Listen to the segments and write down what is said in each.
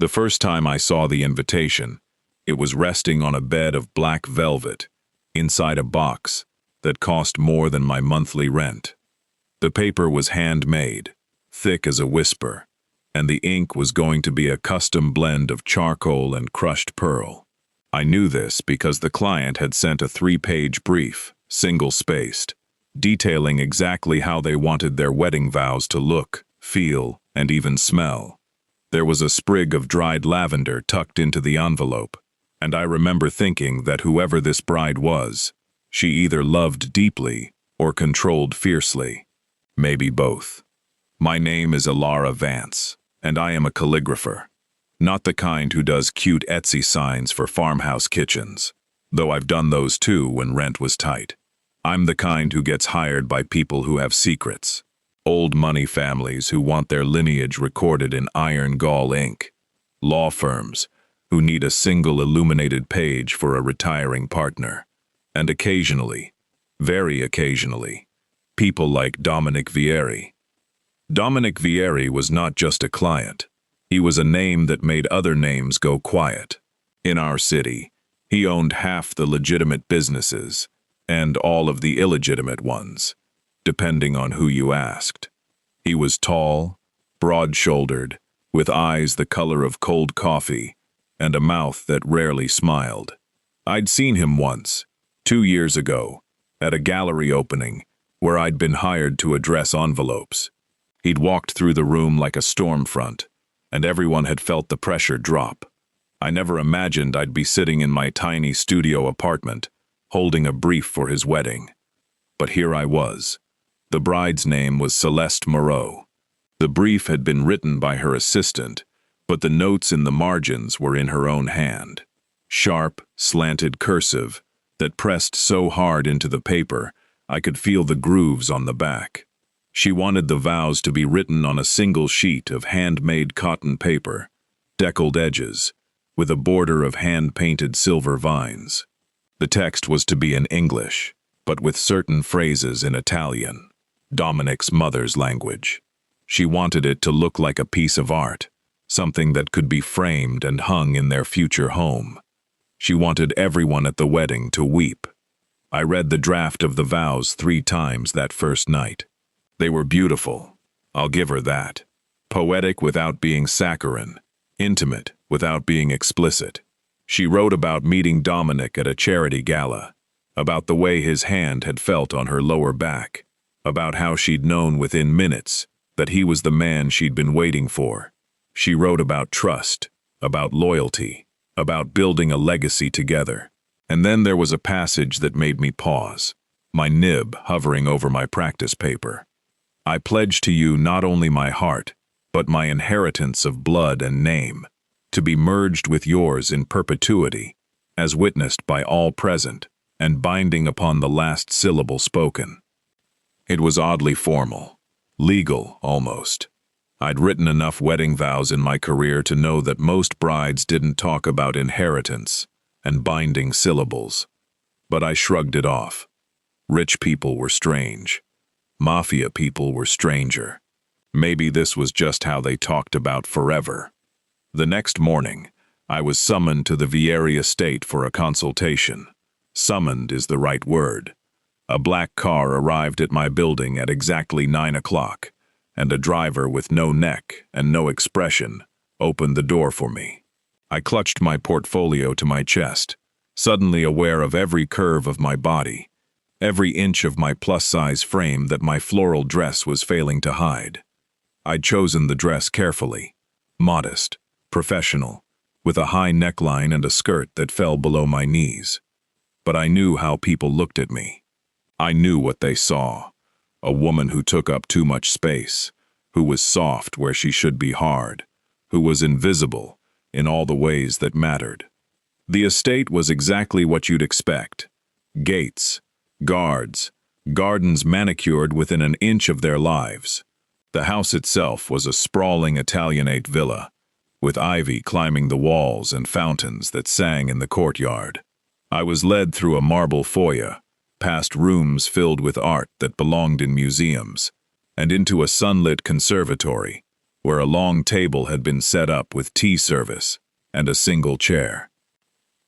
The first time I saw the invitation, it was resting on a bed of black velvet, inside a box that cost more than my monthly rent. The paper was handmade, thick as a whisper, and the ink was going to be a custom blend of charcoal and crushed pearl. I knew this because the client had sent a 3-page brief, single-spaced, detailing exactly how they wanted their wedding vows to look, feel, and even smell. There was a sprig of dried lavender tucked into the envelope, and I remember thinking that whoever this bride was, she either loved deeply or controlled fiercely. Maybe both. My name is Alara Vance, and I am a calligrapher. Not the kind who does cute Etsy signs for farmhouse kitchens, though I've done those too when rent was tight. I'm the kind who gets hired by people who have secrets. Old money families who want their lineage recorded in iron gall ink. Law firms who need a single illuminated page for a retiring partner. And occasionally, very occasionally, people like Dominic Vieri. Dominic Vieri was not just a client. He was a name that made other names go quiet. In our city, he owned half the legitimate businesses and all of the illegitimate ones, depending on who you asked. He was tall, broad-shouldered, with eyes the color of cold coffee and a mouth that rarely smiled. I'd seen him once, 2 years ago, at a gallery opening where I'd been hired to address envelopes. He'd walked through the room like a storm front, and everyone had felt the pressure drop. I never imagined I'd be sitting in my tiny studio apartment, holding a brief for his wedding. But here I was. The bride's name was Celeste Moreau. The brief had been written by her assistant, but the notes in the margins were in her own hand. Sharp, slanted cursive that pressed so hard into the paper I could feel the grooves on the back. She wanted the vows to be written on a single sheet of handmade cotton paper, deckled edges, with a border of hand-painted silver vines. The text was to be in English, but with certain phrases in Italian, Dominic's mother's language. She wanted it to look like a piece of art, something that could be framed and hung in their future home. She wanted everyone at the wedding to weep. I read the draft of the vows 3 times that first night. They were beautiful, I'll give her that. Poetic without being saccharine, intimate without being explicit. She wrote about meeting Dominic at a charity gala, about the way his hand had felt on her lower back, about how she'd known within minutes that he was the man she'd been waiting for. She wrote about trust, about loyalty, about building a legacy together. And then there was a passage that made me pause, my nib hovering over my practice paper. I pledge to you not only my heart, but my inheritance of blood and name, to be merged with yours in perpetuity, as witnessed by all present, and binding upon the last syllable spoken. It was oddly formal, legal almost. I'd written enough wedding vows in my career to know that most brides didn't talk about inheritance and binding syllables. But I shrugged it off. Rich people were strange. Mafia people were stranger. Maybe this was just how they talked about forever. The next morning, I was summoned to the Vieri estate for a consultation. Summoned is the right word. A black car arrived at my building at exactly 9 o'clock, and a driver with no neck and no expression opened the door for me. I clutched my portfolio to my chest, suddenly aware of every curve of my body, every inch of my plus-size frame that my floral dress was failing to hide. I'd chosen the dress carefully, modest, professional, with a high neckline and a skirt that fell below my knees. But I knew how people looked at me. I knew what they saw. A woman who took up too much space, who was soft where she should be hard, who was invisible in all the ways that mattered. The estate was exactly what you'd expect. Gates, guards, gardens manicured within an inch of their lives. The house itself was a sprawling Italianate villa, with ivy climbing the walls and fountains that sang in the courtyard. I was led through a marble foyer, past rooms filled with art that belonged in museums, and into a sunlit conservatory, where a long table had been set up with tea service and a single chair.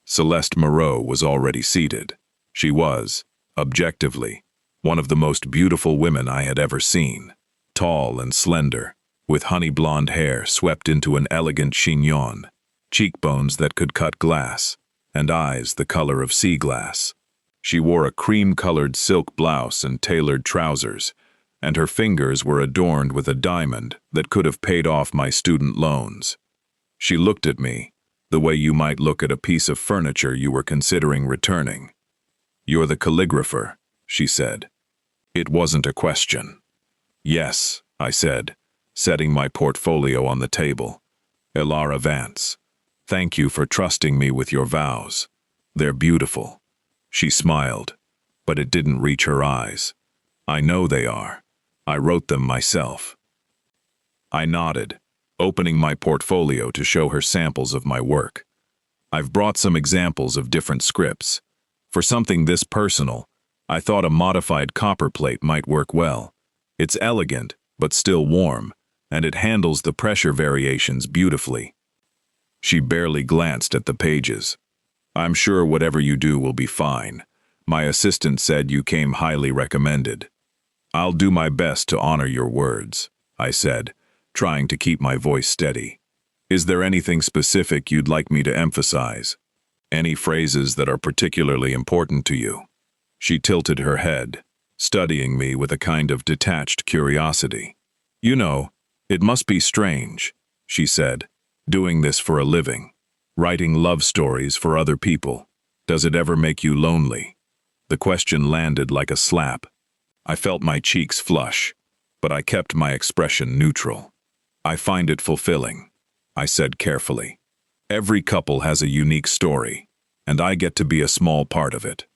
Celeste Moreau was already seated. She was, objectively, one of the most beautiful women I had ever seen, tall and slender, with honey blonde hair swept into an elegant chignon, cheekbones that could cut glass, and eyes the color of sea glass. She wore a cream-colored silk blouse and tailored trousers, and her fingers were adorned with a diamond that could have paid off my student loans. She looked at me, the way you might look at a piece of furniture you were considering returning. "You're the calligrapher," she said. It wasn't a question. "Yes," I said, setting my portfolio on the table. "Elara Vance. Thank you for trusting me with your vows. They're beautiful." She smiled, but it didn't reach her eyes. "I know they are. I wrote them myself." I nodded, opening my portfolio to show her samples of my work. "I've brought some examples of different scripts. For something this personal, I thought a modified copperplate might work well. It's elegant, but still warm, and it handles the pressure variations beautifully." She barely glanced at the pages. "I'm sure whatever you do will be fine. My assistant said you came highly recommended." "I'll do my best to honor your words," I said, trying to keep my voice steady. "Is there anything specific you'd like me to emphasize? Any phrases that are particularly important to you?" She tilted her head, studying me with a kind of detached curiosity. "You know, it must be strange," she said, "doing this for a living, writing love stories for other people. Does it ever make you lonely?" The question landed like a slap. I felt my cheeks flush, but I kept my expression neutral. "I find it fulfilling," I said carefully. "Every couple has a unique story, and I get to be a small part of it.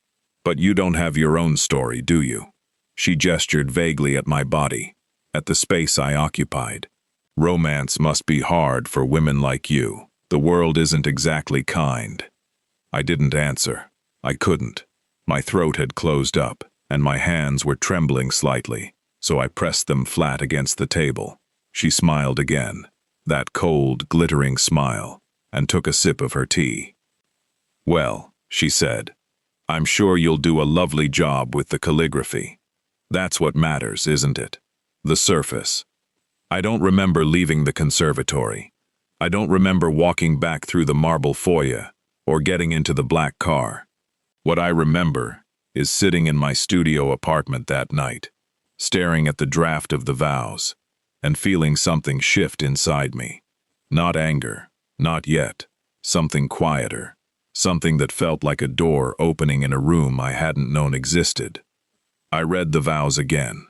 But you don't have your own story, do you?" She gestured vaguely at my body, at the space I occupied. "Romance must be hard for women like you. The world isn't exactly kind." I didn't answer. I couldn't. My throat had closed up, and my hands were trembling slightly, so I pressed them flat against the table. She smiled again, that cold, glittering smile, and took a sip of her tea. "Well," she said, "I'm sure you'll do a lovely job with the calligraphy. That's what matters, isn't it? The surface." I don't remember leaving the conservatory. I don't remember walking back through the marble foyer or getting into the black car. What I remember is sitting in my studio apartment that night, staring at the draft of the vows, and feeling something shift inside me. Not anger, not yet. Something quieter. Something that felt like a door opening in a room I hadn't known existed. I read the vows again,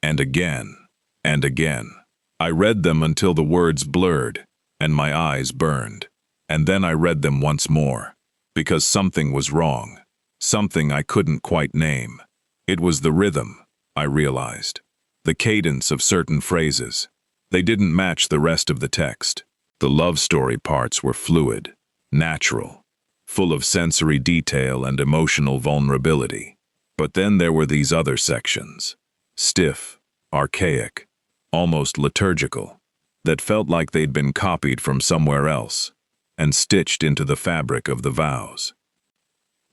and again, and again. I read them until the words blurred, and my eyes burned. And then I read them once more, because something was wrong. Something I couldn't quite name. It was the rhythm, I realized. The cadence of certain phrases. They didn't match the rest of the text. The love story parts were fluid, natural, full of sensory detail and emotional vulnerability. But then there were these other sections. Stiff, archaic, almost liturgical, that felt like they'd been copied from somewhere else and stitched into the fabric of the vows.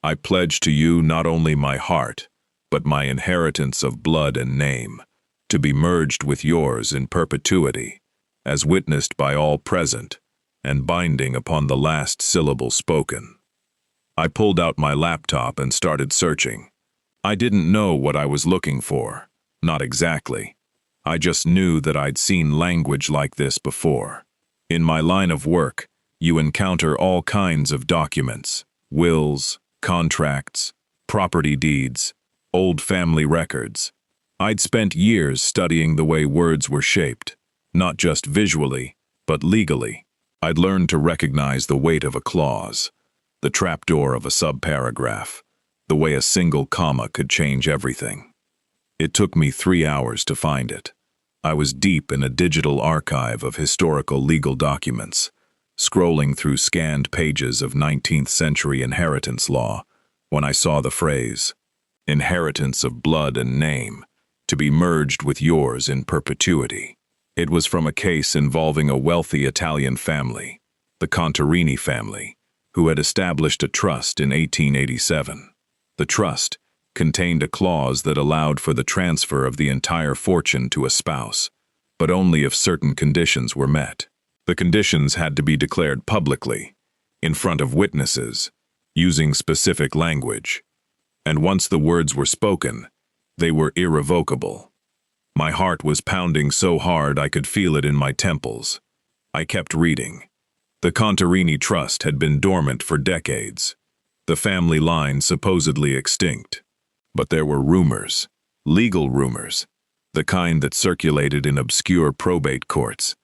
"I pledge to you not only my heart, but my inheritance of blood and name, to be merged with yours in perpetuity, as witnessed by all present, and binding upon the last syllable spoken." I pulled out my laptop and started searching. I didn't know what I was looking for, not exactly. I just knew that I'd seen language like this before. In my line of work, you encounter all kinds of documents: wills, contracts, property deeds, old family records. I'd spent years studying the way words were shaped, not just visually, but legally. I'd learned to recognize the weight of a clause, the trapdoor of a subparagraph, the way a single comma could change everything. It took me 3 hours to find it. I was deep in a digital archive of historical legal documents, scrolling through scanned pages of 19th century inheritance law, when I saw the phrase, "inheritance of blood and name, to be merged with yours in perpetuity." It was from a case involving a wealthy Italian family, the Contarini family, who had established a trust in 1887. The trust contained a clause that allowed for the transfer of the entire fortune to a spouse, but only if certain conditions were met. The conditions had to be declared publicly, in front of witnesses, using specific language, and once the words were spoken, they were irrevocable. My heart was pounding so hard I could feel it in my temples. I kept reading. The Contarini Trust had been dormant for decades, the family line supposedly extinct. But there were rumors, legal rumors, the kind that circulated in obscure probate courts,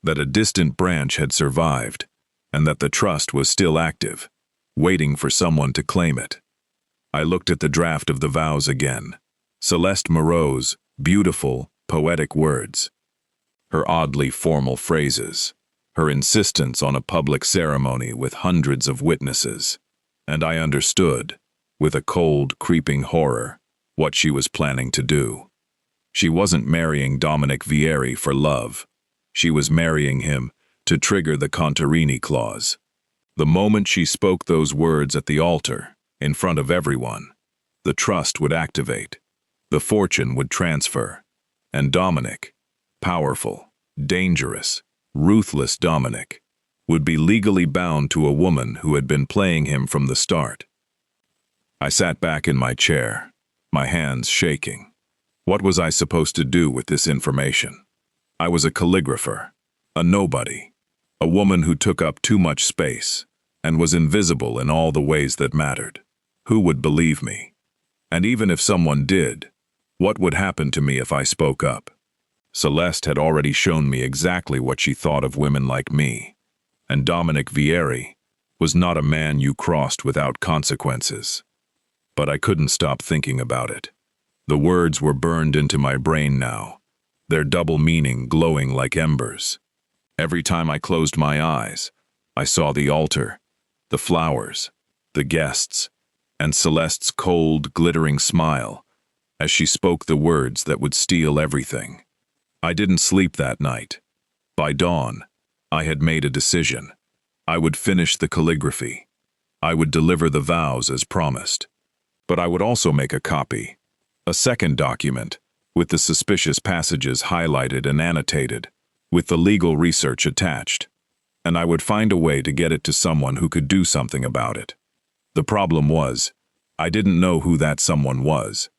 that a distant branch had survived, and that the trust was still active, waiting for someone to claim it. I looked at the draft of the vows again. Celeste Moreau's beautiful, poetic words, her oddly formal phrases, her insistence on a public ceremony with hundreds of witnesses, and I understood, with a cold, creeping horror, what she was planning to do. She wasn't marrying Dominic Vieri for love. She was marrying him to trigger the Contarini clause. The moment she spoke those words at the altar, in front of everyone, the trust would activate, the fortune would transfer, and Dominic, powerful, dangerous, ruthless Dominic, would be legally bound to a woman who had been playing him from the start. I sat back in my chair, my hands shaking. What was I supposed to do with this information? I was a calligrapher, a nobody, a woman who took up too much space and was invisible in all the ways that mattered. Who would believe me? And even if someone did, what would happen to me if I spoke up? Celeste had already shown me exactly what she thought of women like me, and Dominic Vieri was not a man you crossed without consequences. But I couldn't stop thinking about it. The words were burned into my brain now, their double meaning glowing like embers. Every time I closed my eyes, I saw the altar, the flowers, the guests, and Celeste's cold, glittering smile as she spoke the words that would steal everything. I didn't sleep that night. By dawn, I had made a decision. I would finish the calligraphy. I would deliver the vows as promised. But I would also make a copy, a second document, with the suspicious passages highlighted and annotated, with the legal research attached. And I would find a way to get it to someone who could do something about it. The problem was, I didn't know who that someone was.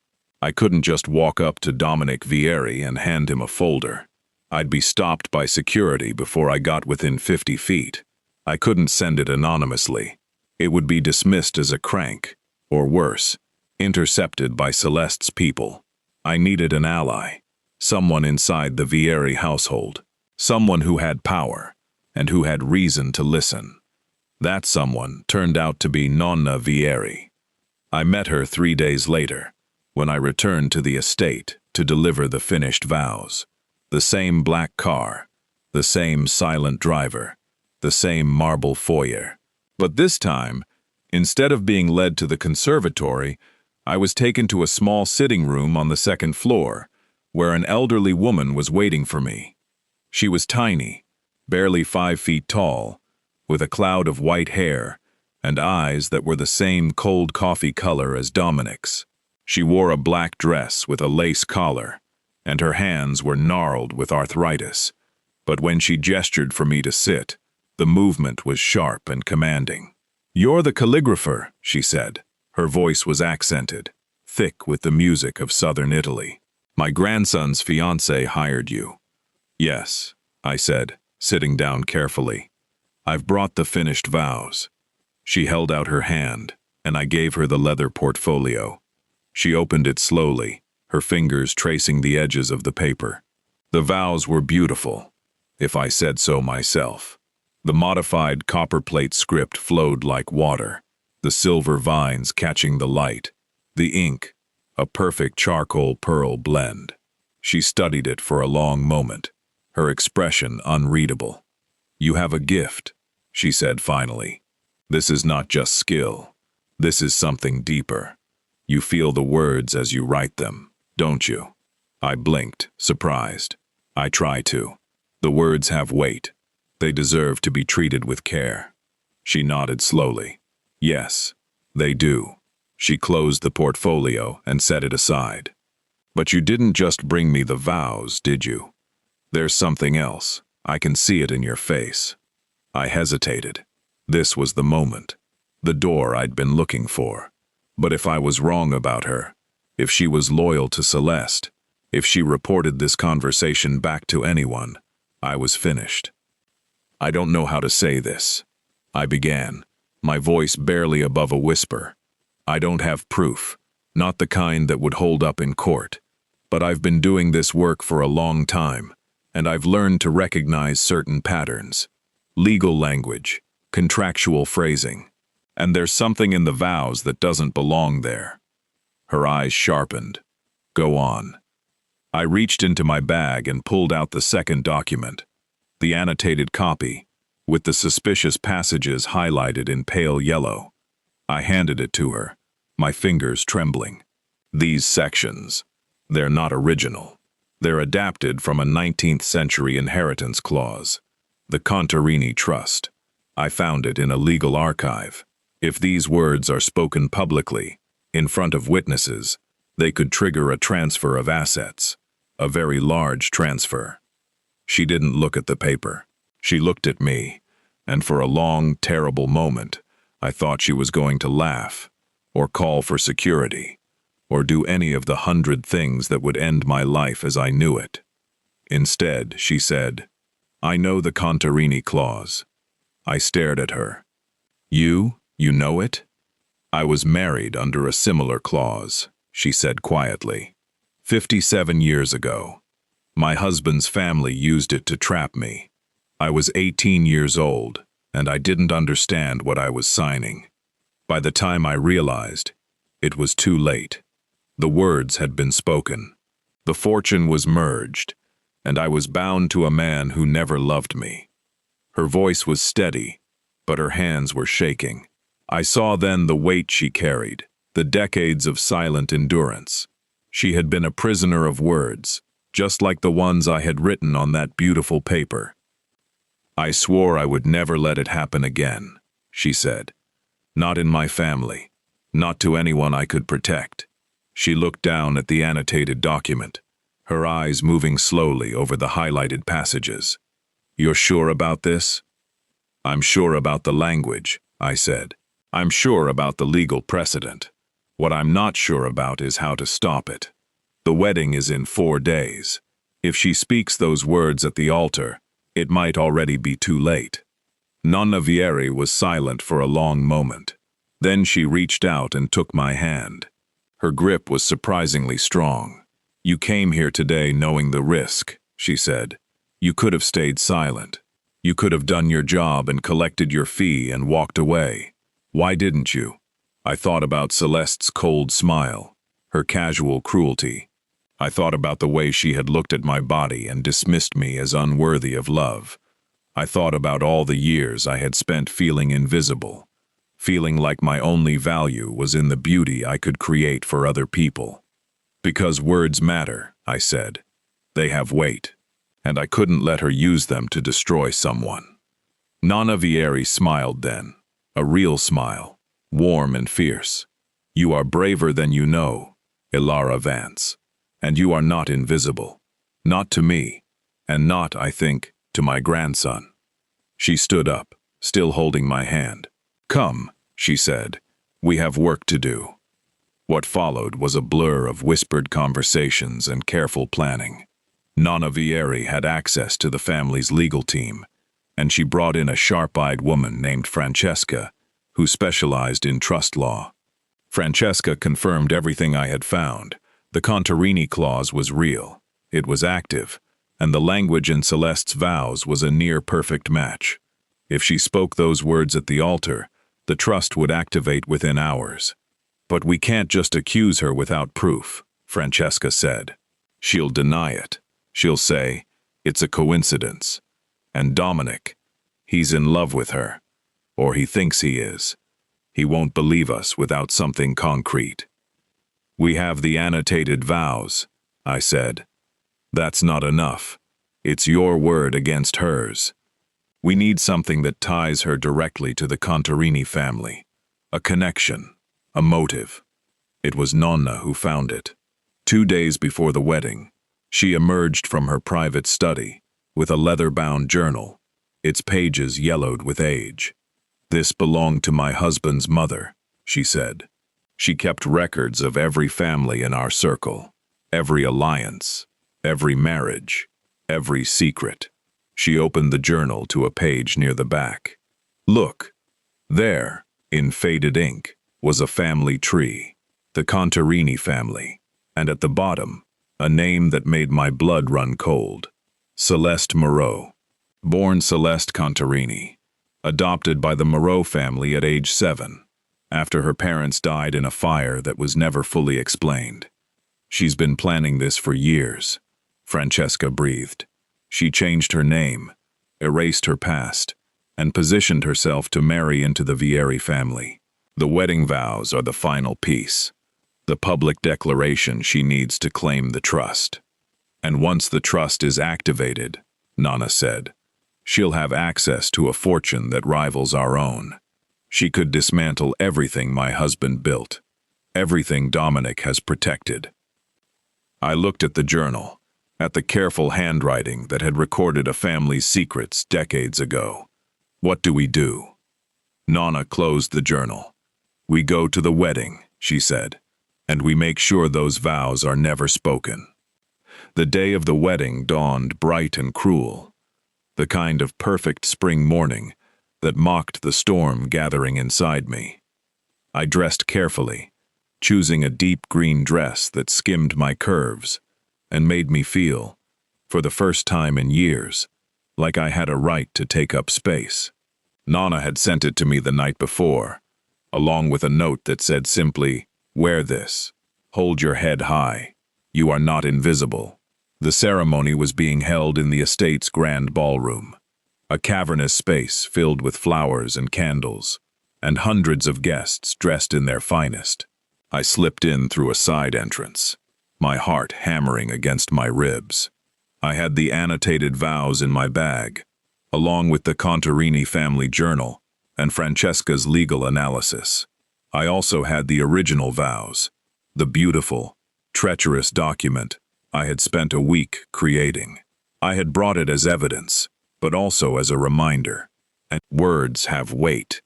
I couldn't just walk up to Dominic Vieri and hand him a folder. I'd be stopped by security before I got within 50 feet. I couldn't send it anonymously. It would be dismissed as a crank, or worse, intercepted by Celeste's people. I needed an ally, someone inside the Vieri household, someone who had power, and who had reason to listen. That someone turned out to be Nonna Vieri. I met her 3 days later, when I returned to the estate to deliver the finished vows. The same black car, the same silent driver, the same marble foyer. But this time, instead of being led to the conservatory, I was taken to a small sitting room on the second floor, where an elderly woman was waiting for me. She was tiny, barely 5 feet tall, with a cloud of white hair and eyes that were the same cold coffee color as Dominic's. She wore a black dress with a lace collar, and her hands were gnarled with arthritis. But when she gestured for me to sit, the movement was sharp and commanding. "You're the calligrapher," she said. Her voice was accented, thick with the music of southern Italy. "My grandson's fiancée hired you." "Yes," I said, sitting down carefully. "I've brought the finished vows." She held out her hand, and I gave her the leather portfolio. She opened it slowly, her fingers tracing the edges of the paper. The vows were beautiful, if I said so myself. The modified copperplate script flowed like water, the silver vines catching the light, the ink, a perfect charcoal pearl blend. She studied it for a long moment, her expression unreadable. "You have a gift," she said finally. "This is not just skill. This is something deeper. You feel the words as you write them, don't you?" I blinked, surprised. "I try to." The words have weight. They deserve to be treated with care. She nodded slowly. Yes, they do. She closed the portfolio and set it aside. But you didn't just bring me the vows, did you? There's something else. I can see it in your face. I hesitated. This was the moment. The door I'd been looking for. But if I was wrong about her, if she was loyal to Celeste, if she reported this conversation back to anyone, I was finished. I don't know how to say this. I began, my voice barely above a whisper. I don't have proof, not the kind that would hold up in court. But I've been doing this work for a long time, and I've learned to recognize certain patterns. Legal language, contractual phrasing. And there's something in the vows that doesn't belong there. Her eyes sharpened. Go on. I reached into my bag and pulled out the second document, the annotated copy, with the suspicious passages highlighted in pale yellow. I handed it to her, my fingers trembling. These sections, they're not original. They're adapted from a 19th century inheritance clause, the Contarini Trust. I found it in a legal archive. If these words are spoken publicly, in front of witnesses, they could trigger a transfer of assets, a very large transfer. She didn't look at the paper. She looked at me, and for a long, terrible moment, I thought she was going to laugh, or call for security, or do any of the 100 things that would end my life as I knew it. Instead, she said, I know the Contarini clause. I stared at her. You know it? I was married under a similar clause, she said quietly. 57 years ago. My husband's family used it to trap me. I was 18 years old, and I didn't understand what I was signing. By the time I realized, it was too late. The words had been spoken. The fortune was merged, and I was bound to a man who never loved me. Her voice was steady, but her hands were shaking. I saw then the weight she carried, the decades of silent endurance. She had been a prisoner of words, just like the ones I had written on that beautiful paper. I swore I would never let it happen again, she said. Not in my family, not to anyone I could protect. She looked down at the annotated document, her eyes moving slowly over the highlighted passages. You're sure about this? I'm sure about the language, I said. I'm sure about the legal precedent. What I'm not sure about is how to stop it. The wedding is in 4 days. If she speaks those words at the altar, it might already be too late. Nonna Vieri was silent for a long moment. Then she reached out and took my hand. Her grip was surprisingly strong. You came here today knowing the risk, she said. You could have stayed silent. You could have done your job and collected your fee and walked away. Why didn't you? I thought about Celeste's cold smile, her casual cruelty. I thought about the way she had looked at my body and dismissed me as unworthy of love. I thought about all the years I had spent feeling invisible, feeling like my only value was in the beauty I could create for other people. Because words matter, I said. They have weight, and I couldn't let her use them to destroy someone. Nonna Vieri smiled then, a real smile, warm and fierce. You are braver than you know, Ilara Vance, and you are not invisible. Not to me, and not, I think, to my grandson. She stood up, still holding my hand. Come, she said, we have work to do. What followed was a blur of whispered conversations and careful planning. Nonna Vieri had access to the family's legal team, and she brought in a sharp-eyed woman named Francesca, who specialized in trust law. Francesca confirmed everything I had found. The Contarini clause was real, it was active, and the language in Celeste's vows was a near-perfect match. If she spoke those words at the altar, the trust would activate within hours. But we can't just accuse her without proof, Francesca said. She'll deny it. She'll say, it's a coincidence. And Dominic, he's in love with her. Or he thinks he is. He won't believe us without something concrete. We have the annotated vows, I said. That's not enough. It's your word against hers. We need something that ties her directly to the Contarini family. A connection, a motive. It was Nonna who found it. 2 days before the wedding, she emerged from her private study with a leather-bound journal, its pages yellowed with age. "This belonged to my husband's mother," she said. She kept records of every family in our circle, every alliance, every marriage, every secret. She opened the journal to a page near the back. Look, there, in faded ink, was a family tree, the Contarini family, and at the bottom, a name that made my blood run cold. Celeste Moreau. Born Celeste Contarini, adopted by the Moreau family at age 7, after her parents died in a fire that was never fully explained. She's been planning this for years, Francesca breathed. She changed her name, erased her past, and positioned herself to marry into the Vieri family. The wedding vows are the final piece, the public declaration she needs to claim the trust. And once the trust is activated, Nonna said, she'll have access to a fortune that rivals our own. She could dismantle everything my husband built, everything Dominic has protected. I looked at the journal, at the careful handwriting that had recorded a family's secrets decades ago. What do we do? Nonna closed the journal. We go to the wedding, she said, and we make sure those vows are never spoken. The day of the wedding dawned bright and cruel, the kind of perfect spring morning that mocked the storm gathering inside me. I dressed carefully, choosing a deep green dress that skimmed my curves and made me feel, for the first time in years, like I had a right to take up space. Nonna had sent it to me the night before, along with a note that said simply, "Wear this. Hold your head high. You are not invisible." The ceremony was being held in the estate's grand ballroom, a cavernous space filled with flowers and candles, and hundreds of guests dressed in their finest. I slipped in through a side entrance, my heart hammering against my ribs. I had the annotated vows in my bag, along with the Contarini family journal and Francesca's legal analysis. I also had the original vows, the beautiful, treacherous document I had spent a week creating. I had brought it as evidence, but also as a reminder. And words have weight,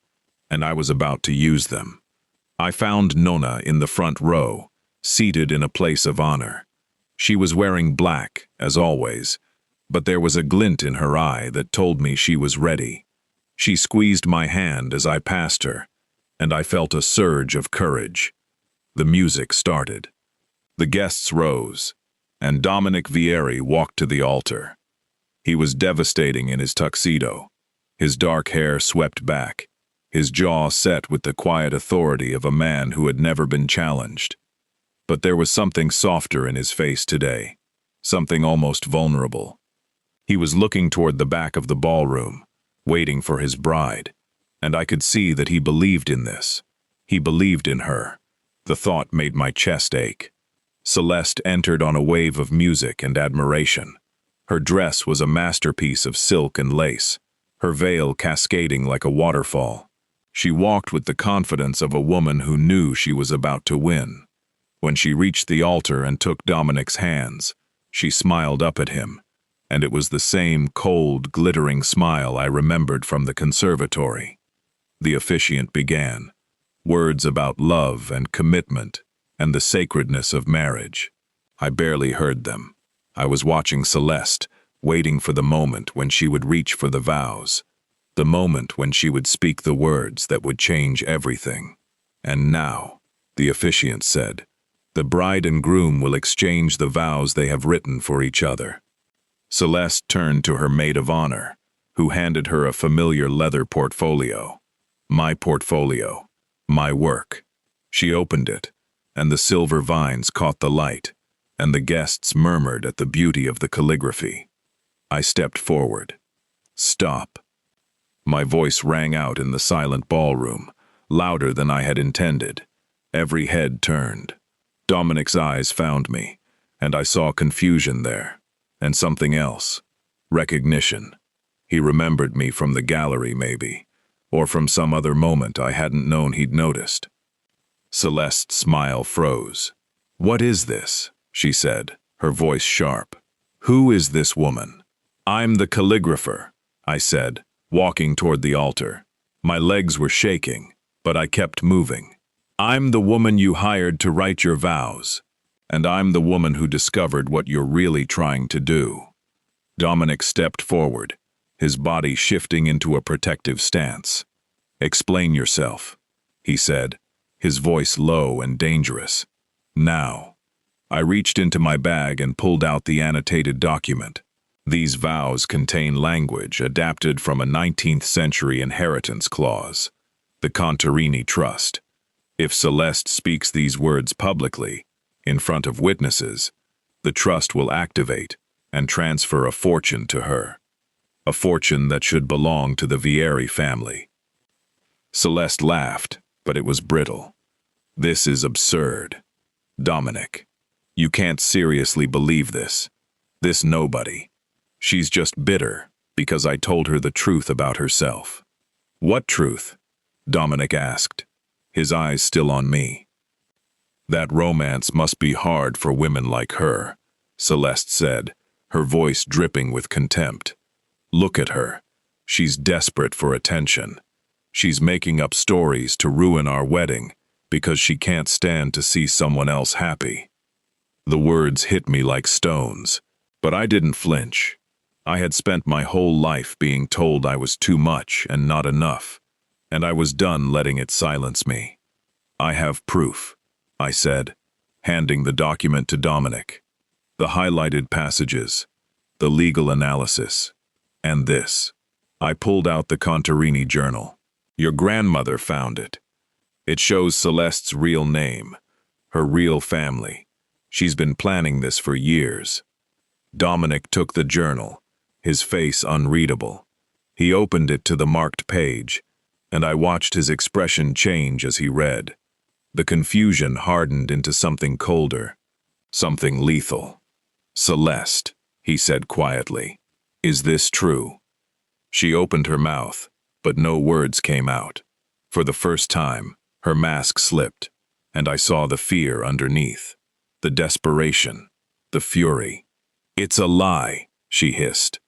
and I was about to use them. I found Nonna in the front row, seated in a place of honor. She was wearing black, as always, but there was a glint in her eye that told me she was ready. She squeezed my hand as I passed her, and I felt a surge of courage. The music started. The guests rose, and Dominic Vieri walked to the altar. He was devastating in his tuxedo, his dark hair swept back, his jaw set with the quiet authority of a man who had never been challenged. But there was something softer in his face today, something almost vulnerable. He was looking toward the back of the ballroom, waiting for his bride, and I could see that he believed in this. He believed in her. The thought made my chest ache. Celeste entered on a wave of music and admiration. Her dress was a masterpiece of silk and lace, her veil cascading like a waterfall. She walked with the confidence of a woman who knew she was about to win. When she reached the altar and took Dominic's hands, she smiled up at him, and it was the same cold, glittering smile I remembered from the conservatory. The officiant began, words about love and commitment and the sacredness of marriage. I barely heard them. I was watching Celeste, waiting for the moment when she would reach for the vows, the moment when she would speak the words that would change everything. And now, the officiant said, the bride and groom will exchange the vows they have written for each other. Celeste turned to her maid of honor, who handed her a familiar leather portfolio. My portfolio, my work. She opened it, and the silver vines caught the light, and the guests murmured at the beauty of the calligraphy. I stepped forward. Stop. My voice rang out in the silent ballroom, louder than I had intended. Every head turned. Dominic's eyes found me, and I saw confusion there, and something else, Recognition. He remembered me from the gallery, maybe, or from some other moment I hadn't known he'd noticed. Celeste's smile froze. "What is this?" she said, her voice sharp. "Who is this woman?" "I'm the calligrapher," I said, walking toward the altar. My legs were shaking, but I kept moving. "I'm the woman you hired to write your vows, and I'm the woman who discovered what you're really trying to do." Dominic stepped forward, his body shifting into a protective stance. "Explain yourself," he said, his voice low and dangerous. "Now." I reached into my bag and pulled out the annotated document. These vows contain language adapted from a 19th century inheritance clause, the Contarini Trust. If Celeste speaks these words publicly, in front of witnesses, the trust will activate and transfer a fortune to her. A fortune that should belong to the Vieri family. Celeste laughed, but it was brittle. "This is absurd. Dominic, you can't seriously believe this. This nobody. She's just bitter because I told her the truth about herself." "What truth?" Dominic asked, his eyes still on me. "That romance must be hard for women like her," Celeste said, her voice dripping with contempt. "Look at her. She's desperate for attention. She's making up stories to ruin our wedding because she can't stand to see someone else happy." The words hit me like stones, but I didn't flinch. I had spent my whole life being told I was too much and not enough, and I was done letting it silence me. "I have proof," I said, handing the document to Dominic. "The highlighted passages, the legal analysis, and this." I pulled out the Contarini journal. "Your grandmother found it. It shows Celeste's real name, her real family. She's been planning this for years." Dominic took the journal, his face unreadable. He opened it to the marked page, and I watched his expression change as he read. The confusion hardened into something colder, something lethal. "Celeste," he said quietly, "is this true?" She opened her mouth, but no words came out. For the first time, her mask slipped, and I saw the fear underneath, the desperation, the fury. "It's a lie," she hissed.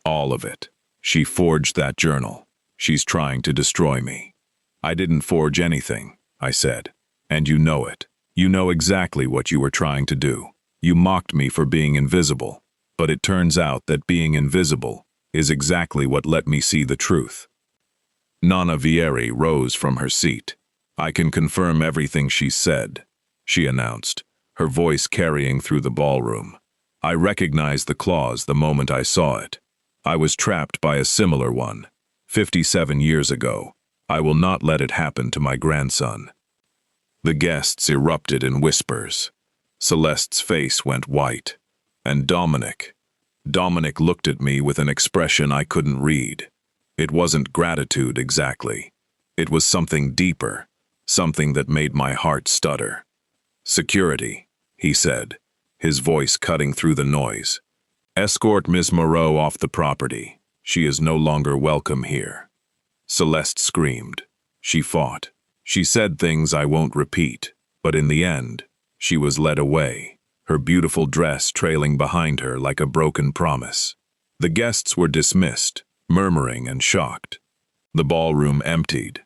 "All of it. She forged that journal. She's trying to destroy me." "I didn't forge anything," I said. "And you know it. You know exactly what you were trying to do. You mocked me for being invisible, but it turns out that being invisible is exactly what let me see the truth." Nonna Vieri rose from her seat. "I can confirm everything she said," she announced, her voice carrying through the ballroom. "I recognized the clause the moment I saw it. I was trapped by a similar one, 57 years ago. I will not let it happen to my grandson." The guests erupted in whispers. Celeste's face went white. And Dominic looked at me with an expression I couldn't read. It wasn't gratitude exactly. It was something deeper, something that made my heart stutter. "Security," he said, his voice cutting through the noise. "Escort Miss Moreau off the property. She is no longer welcome here." Celeste screamed. She fought. She said things I won't repeat, but in the end, she was led away, her beautiful dress trailing behind her like a broken promise. The guests were dismissed, murmuring and shocked. The ballroom emptied,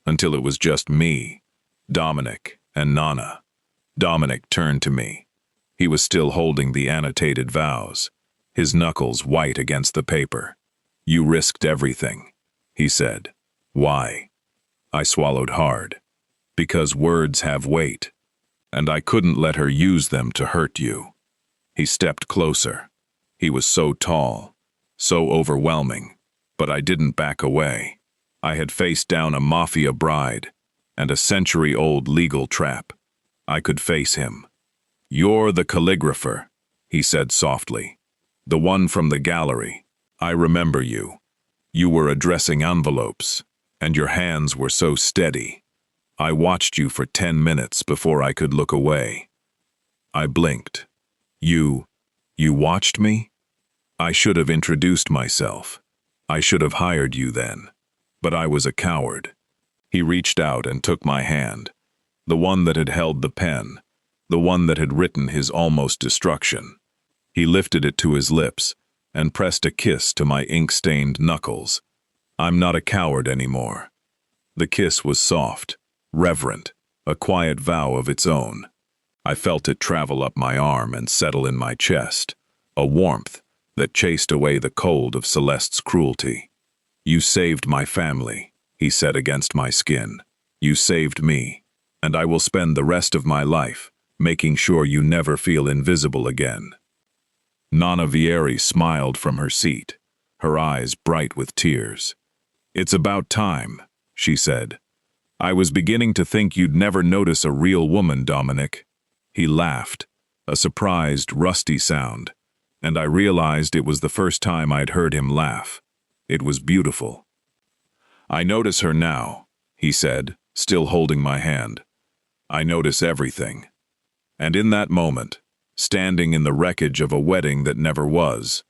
until it was just me, Dominic, and Nonna. Dominic turned to me. He was still holding the annotated vows, his knuckles white against the paper. "You risked everything," he said. "Why?" I swallowed hard. "Because words have weight, and I couldn't let her use them to hurt you." He stepped closer. He was so tall, so overwhelming, but I didn't back away. I had faced down a Mafia bride and a century-old legal trap. I could face him. "You're the calligrapher," he said softly. "The one from the gallery. I remember you. You were addressing envelopes, and your hands were so steady. I watched you for 10 minutes before I could look away." I blinked. You watched me?" I should have introduced myself. I should have hired you then. But I was a coward. He reached out and took my hand, the one that had held the pen, the one that had written his almost destruction. He lifted it to his lips and pressed a kiss to my ink-stained knuckles. I'm not a coward anymore. The kiss was soft, reverent, a quiet vow of its own. I felt it travel up my arm and settle in my chest, a warmth that chased away the cold of Celeste's cruelty. You saved my family, he said against my skin. You saved me, and I will spend the rest of my life making sure you never feel invisible again. Nana Vieri smiled from her seat, her eyes bright with tears. It's about time, she said. I was beginning to think you'd never notice a real woman, Dominic. He laughed, a surprised, rusty sound, and I realized it was the first time I'd heard him laugh. It was beautiful. I notice her now, he said, still holding my hand. I notice everything. And in that moment, standing in the wreckage of a wedding that never was,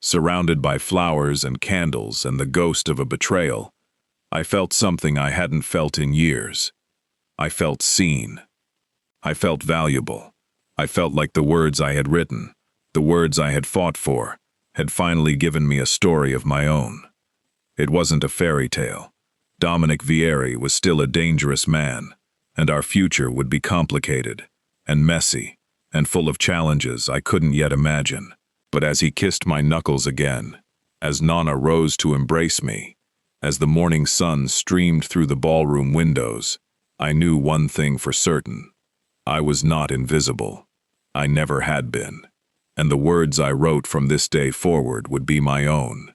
surrounded by flowers and candles and the ghost of a betrayal, I felt something I hadn't felt in years. I felt seen. I felt valuable. I felt like the words I had written, the words I had fought for, had finally given me a story of my own. It wasn't a fairy tale. Dominic Vieri was still a dangerous man, and our future would be complicated and messy and full of challenges I couldn't yet imagine. But as he kissed my knuckles again, as Nana rose to embrace me, as the morning sun streamed through the ballroom windows, I knew one thing for certain. I was not invisible. I never had been. And the words I wrote from this day forward would be my own.